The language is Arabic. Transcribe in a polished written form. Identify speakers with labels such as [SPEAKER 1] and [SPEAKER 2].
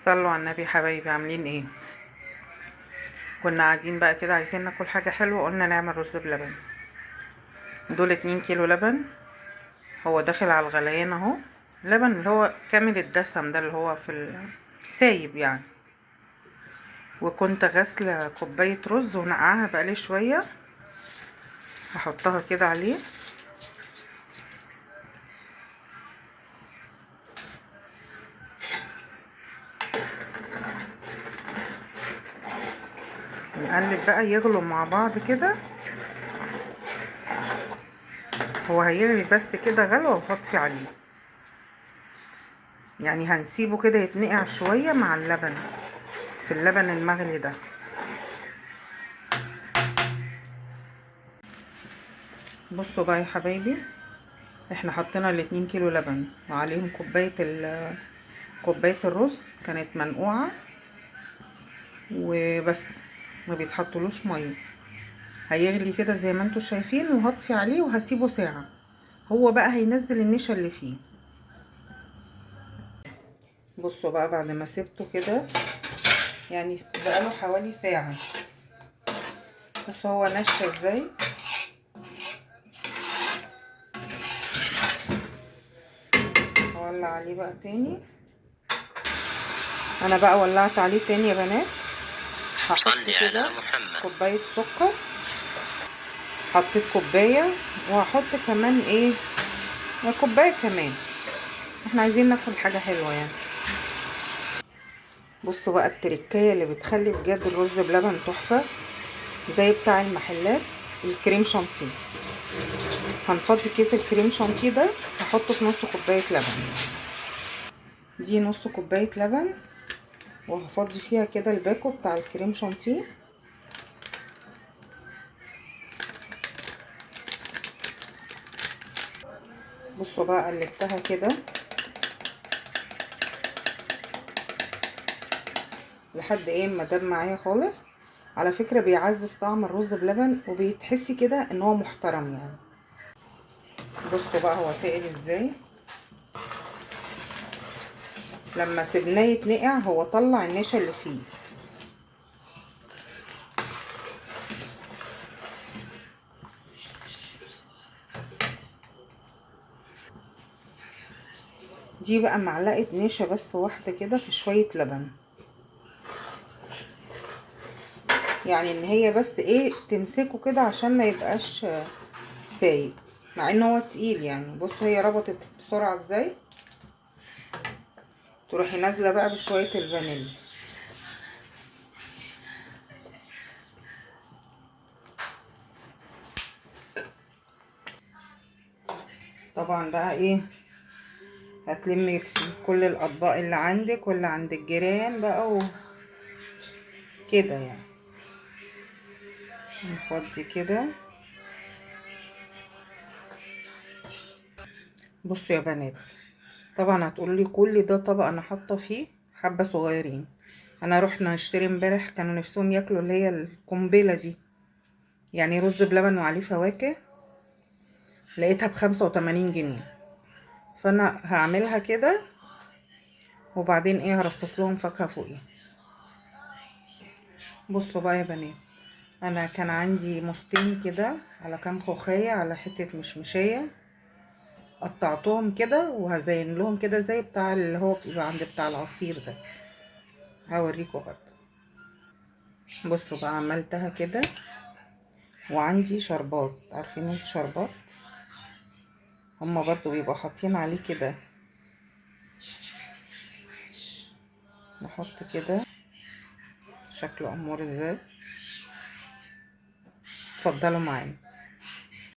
[SPEAKER 1] صلوا على النبي حبايبي، عاملين ايه؟ كنا قاعدين بقى كده عايزين ناكل حاجة حلوة، قلنا نعمل رز بلبن. دول 2 كيلو لبن. هو داخل على الغليان اهو. لبن اللي هو كامل الدسم ده، اللي هو في سايب يعني. وكنت غاسلة كوباية رز ونقعها بقالي شوية، هحطها كده عليه. نقلب بقى يغلوا مع بعض كده. هو هيغلي بس كده غلوة وهطفي عليه، يعني هنسيبه كده يتنقع شوية مع اللبن في اللبن المغلي ده. بصوا بقى يا حبايبي، احنا حطينا ال2 كيلو لبن وعليهم كوباية الرز كانت منقوعة وبس، ما بيتحطلوش مية. هيغلي كده زي ما انتوا شايفين، وهطفي عليه وهسيبه ساعة. هو بقى هينزل النشا اللي فيه. بصوا بقى بعد ما سبته كده، يعني بقاله حوالي ساعة. بصوا هو نشا ازاي. هولع عليه بقى تاني. انا بقى ولعت عليه تاني يا بنات. هحط كده كوباية سكر. حطيت كوباية، وهحط كمان ايه، كوباية كمان. احنا عايزين ناكل حاجة حلوة يعني. بصوا بقى التركية اللي بتخلي بجد الرز بلبن تحفة زي بتاع المحلات، الكريم شانتيه. هنفضي كيس الكريم شانتيه ده، هحطه في نص كوباية لبن. دي نص كوباية لبن، وهفضي فيها كده الباكو بتاع الكريم شانتيه. بصوا بقى قلبتها كده لحد ايه ما داب معايا خالص. على فكرة بيعزز طعم الرز بلبن، وبيتحسي كده ان هو محترم يعني. بصوا بقى هو تقل ازاي. لما سيبناه يتنقع هو طلع النشا اللي فيه. دي بقى معلقة نشا بس واحدة كده في شوية لبن، يعني ان هي بس ايه تمسكه كده عشان ما يبقاش سايب، مع ان هو تقيل يعني. بصوا هي ربطت بسرعة ازاي. تروحي نازلة بقى بشوية الفانيليا. طبعا بقى ايه، هتلمي كل الاطباق اللي عندك واللي عند الجيران بقى وكده يعني. نفضي كده. بصوا يا بنات، طبعا هتقولوا لي كل ده طبق انا حاطه فيه حبه صغيرين. انا رحنا نشتري امبارح، كانوا نفسهم ياكلوا اللي هي القنبله دي، يعني رز بلبن وعليه فواكه. لقيتها ب85 جنيه. فانا هعملها كده، وبعدين ايه هرصص لهم فاكهه فوقيه. بصوا بقى يا بنات، انا كان عندي موزتين كده على كام خوخيه على حته مشمشيه، قطعتهم كده وهزين لهم كده زي بتاع اللي هو بيبقى عند بتاع العصير ده. هوريكم برضه. بصوا بقى عملتها كده. وعندي شربات، عارفين الشربات، هما برضو بيبقوا حاطين عليه كده. نحط كده شكله امور ازاي. اتفضلوا معانا.